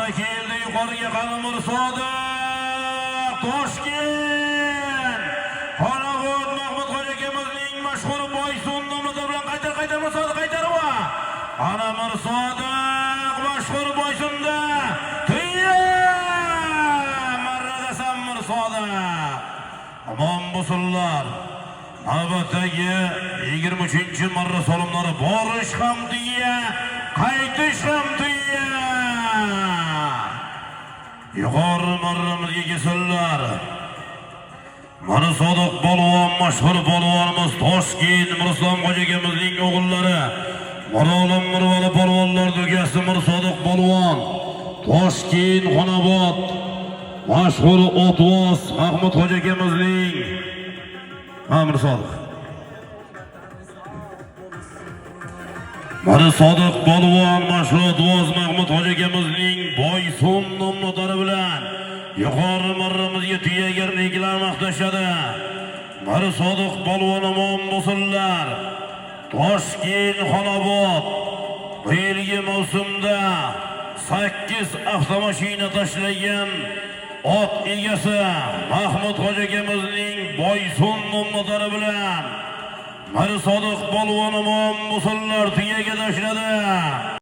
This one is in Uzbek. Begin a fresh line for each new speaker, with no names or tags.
Boshqa keldi yuqoriga Qanimur Sodiq Toshkent. Xonobod Mahmud Xo'ja akamizning mashhur Boysun nomida bilan qaytar Sodiq qaytarib. Qanimur Sodiq mashhur Boysunda. Marradasan Sodiq. Aman bo'lsinlar. Navbatdagi 23-marra solimlari borish ham deya, qaytish ham deya. Yuqori marramizga kelsinlar. Mana Sodiq polvon, mashhur polvonimiz Toshkent Mirslom Xo'ja akamizning o'g'illari. Marolim Mirvali polvonlar dugasi Mir Sodiq polvon. Toshkent Xonobod mashhur Otvoz Mahmud Xo'ja akamizning Amir Sodiq. Mana Sodiq polvon mashhur Otvoz Mahmud Xo'ja akamizning Boysun nomlari bilan yuqori marramizga tuyagarliklar maqtashadi. Mana Sodiq polvon omon bo'lsinlar. Toshkent Xonobod bu yilgi mavsumda 8 avtomashina tashlagan ot egasi Mahmud Xo'ja akamizning Boysun nomlari bilan Mana Sodiq polvon omon bo'lsinlar tuyaga tashladi.